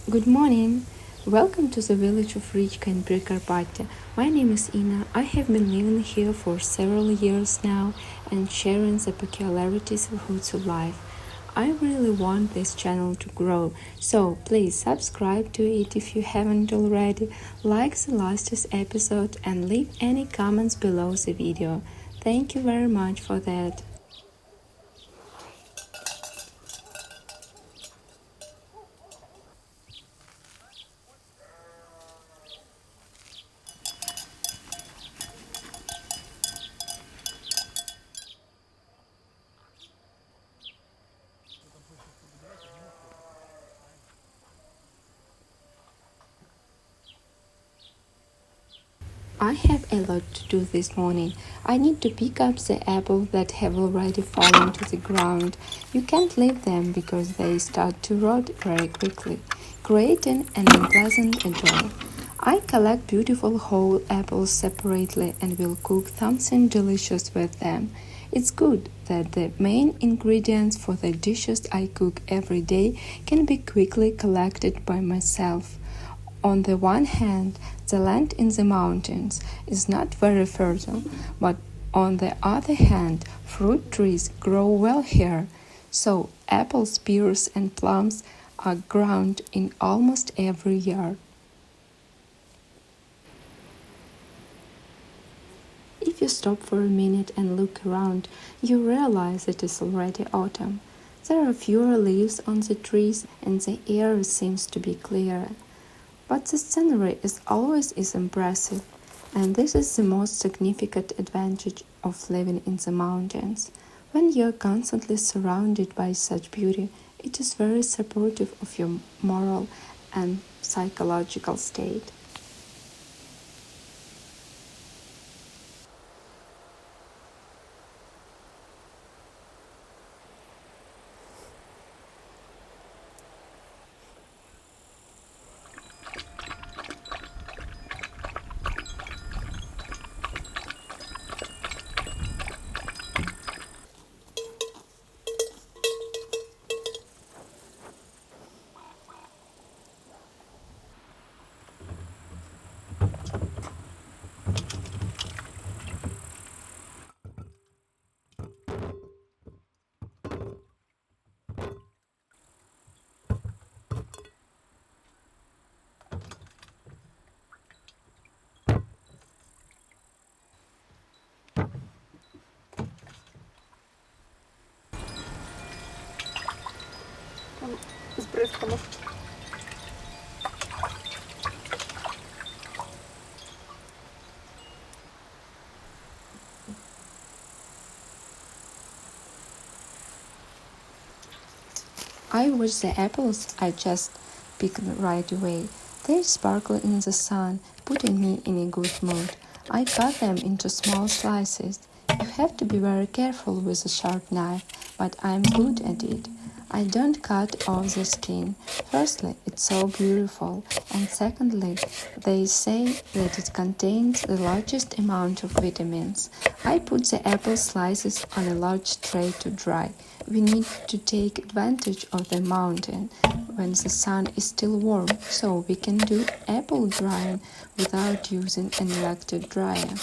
Good morning. Welcome to the village of Richka in Prykarpattia. My name is Ina. I have been living here for several years now and sharing the peculiarities of roots of life. I really want this channel to grow, so please subscribe to it if you haven't already, like the latest episode and leave any comments below the video. Thank you very much for that. I have a lot to do this morning. I need to pick up the apples that have already fallen to the ground. You can't leave them because they start to rot very quickly, creating an unpleasant odor. I collect beautiful whole apples separately and will cook something delicious with them. It's good that the main ingredients for the dishes I cook every day can be quickly collected by myself. On the one hand, the land in the mountains is not very fertile, but on the other hand, fruit trees grow well here. So apples, pears, and plums are grown in almost every yard. If you stop for a minute and look around, you realize it is already autumn. There are fewer leaves on the trees and the air seems to be clearer. But the scenery is always is impressive, and this is the most significant advantage of living in the mountains. When you are constantly surrounded by such beauty, it is very supportive of your moral and psychological state. I wish the apples I just picked right away. They sparkle in the sun, putting me in a good mood. I cut them into small slices. You have to be very careful with a sharp knife, but I'm good at it. I don't cut off the skin. Firstly, it's so beautiful, and secondly, they say that it contains the largest amount of vitamins. I put the apple slices on a large tray to dry. We need to take advantage of the mountain when the sun is still warm, so we can do apple drying without using an electric dryer.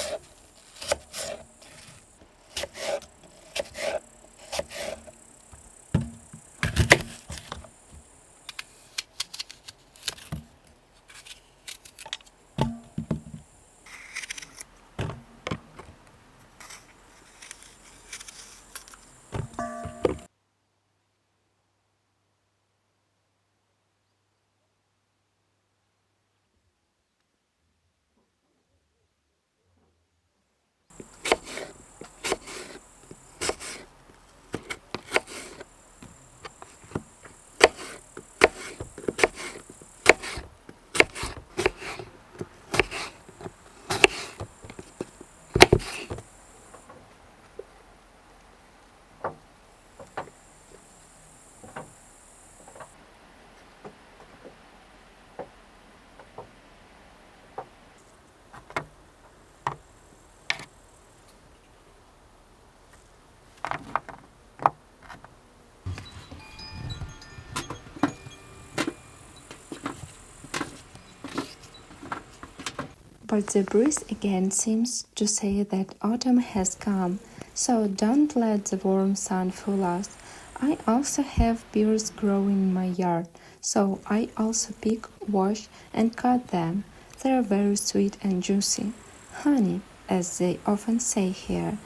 But the breeze again seems to say that autumn has come, so don't let the warm sun fool us. I also have pears growing in my yard, so I also pick, wash, and cut them. They are very sweet and juicy. Honey, as they often say here.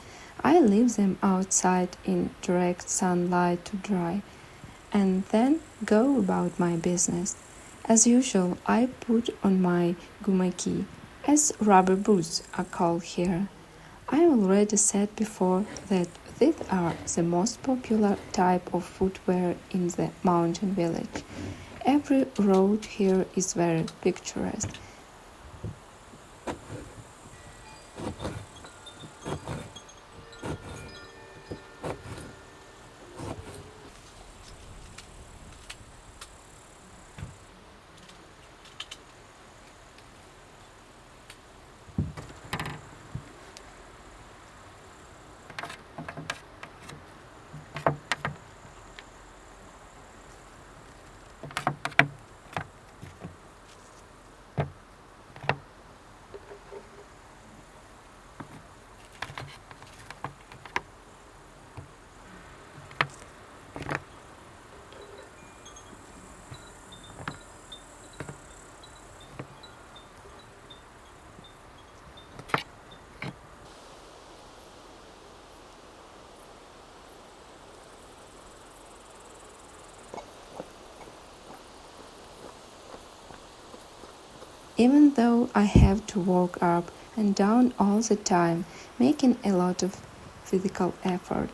I leave them outside in direct sunlight to dry, and then go about my business. As usual, I put on my gumaki, as rubber boots are called here. I already said before that these are the most popular type of footwear in the mountain village. Every road here is very picturesque. Even though I have to walk up and down all the time, making a lot of physical effort,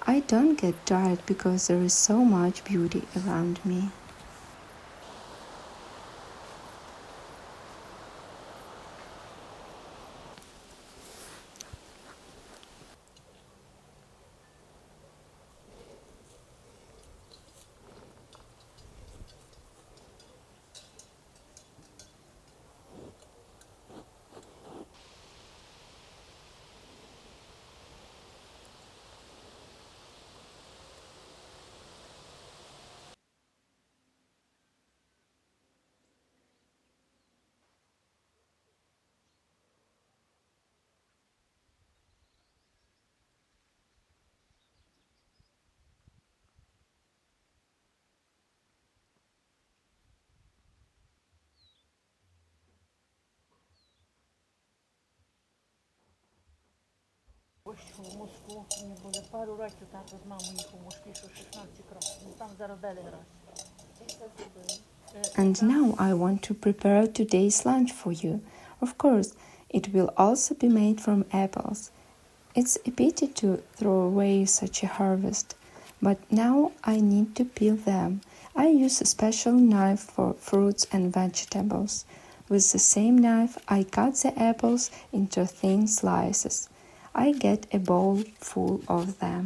I don't get tired because there is so much beauty around me. Ось в Москву мені буде пару років, тато з мамою їх у Москві, що 16 років. Ну там зараз грати. And now I want to prepare today's lunch for you. Of course, it will also be made from apples. It's a pity to throw away such a harvest, but now I need to peel them. I use a special knife for fruits and vegetables. With the same knife, I cut the apples into thin slices. I get a bowl full of them.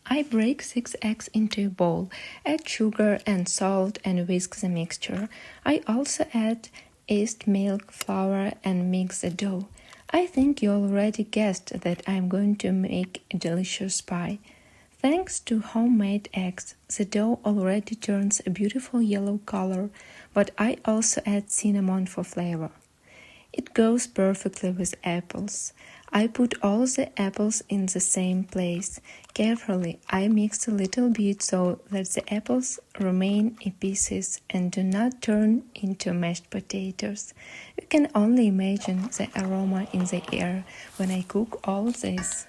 I break 6 eggs into a bowl, add sugar and salt and whisk the mixture. I also add yeast, milk, flour and mix the dough. I think you already guessed that I'm going to make a delicious pie. Thanks to homemade eggs, the dough already turns a beautiful yellow color, but I also add cinnamon for flavor. It goes perfectly with apples. I put all the apples in the same place. Carefully, I mix a little bit so that the apples remain in pieces and do not turn into mashed potatoes. You can only imagine the aroma in the air when I cook all this.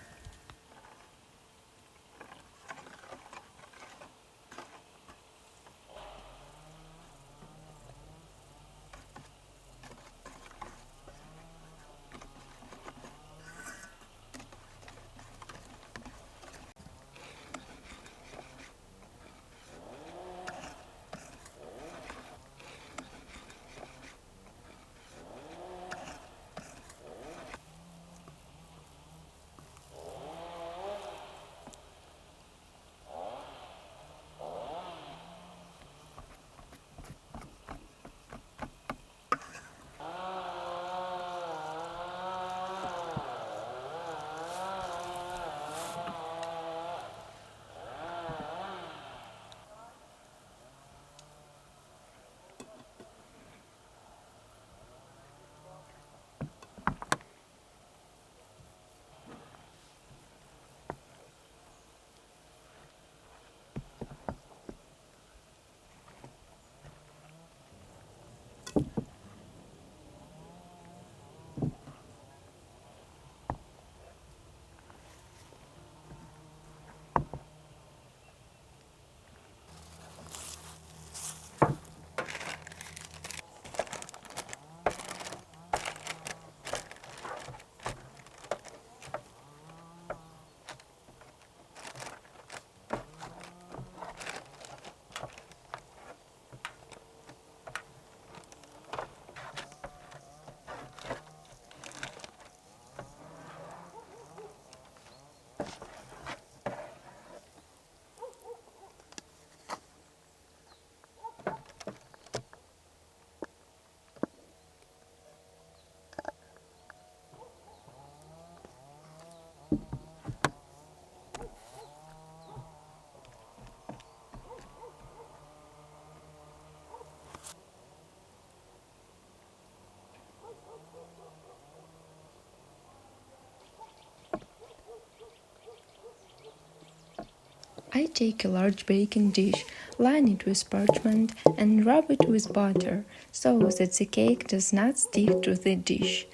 I take a large baking dish, line it with parchment, and rub it with butter so that the cake does not stick to the dish.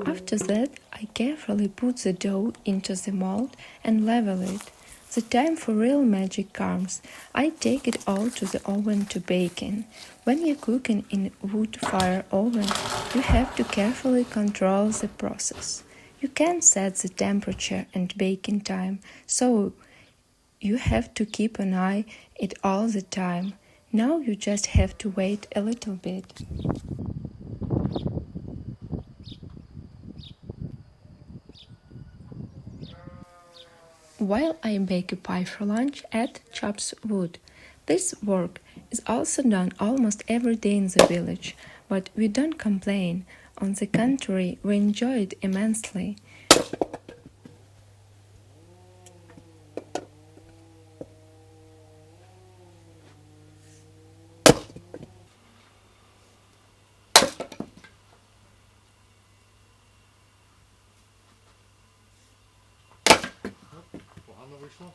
After that, I carefully put the dough into the mold and level it. The time for real magic comes. I take it all to the oven to bake in. When you're cooking in a wood fire oven, you have to carefully control the process. You can set the temperature and baking time, so you have to keep an eye it all the time. Now you just have to wait a little bit. While I bake a pie for lunch, add chops wood. This work is also done almost every day in the village, but we don't complain. On the contrary, we enjoy it immensely. Погано вийшло?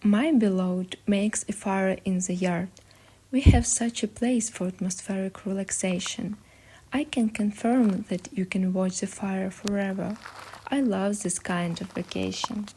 My beloved makes a fire in the yard. We have such a place for atmospheric relaxation. I can confirm that you can watch the fire forever. I love this kind of vacation.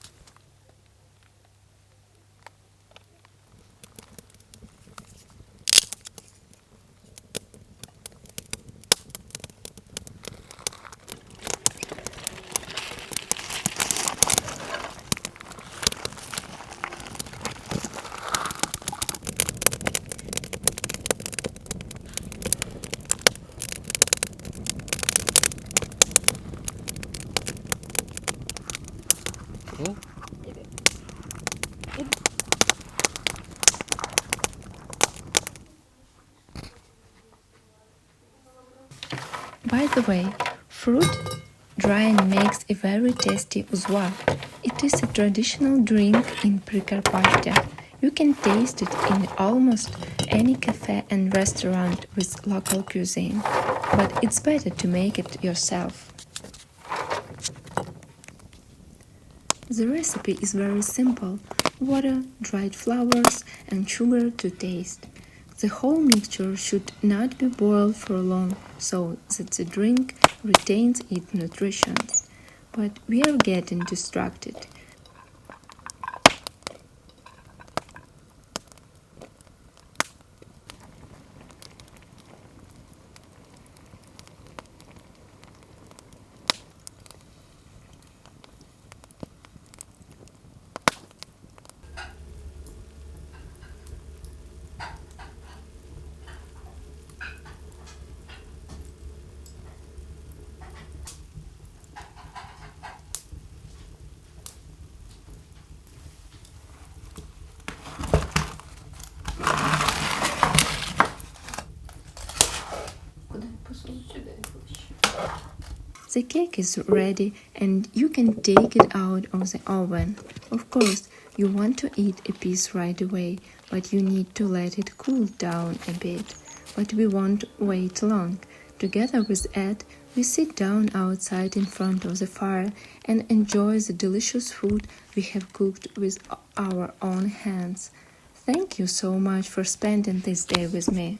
By the way, fruit drying makes a very tasty uzwa. It is a traditional drink in Prykarpattia. You can taste it in almost any cafe and restaurant with local cuisine, but it's better to make it yourself. The recipe is very simple: water, dried flowers, and sugar to taste. The whole mixture should not be boiled for long so that the drink retains its nutrition. But we are getting distracted. The cake is ready and you can take it out of the oven. Of course, you want to eat a piece right away, but you need to let it cool down a bit. But we won't wait long. Together with Ed, we sit down outside in front of the fire and enjoy the delicious food we have cooked with our own hands. Thank you so much for spending this day with me.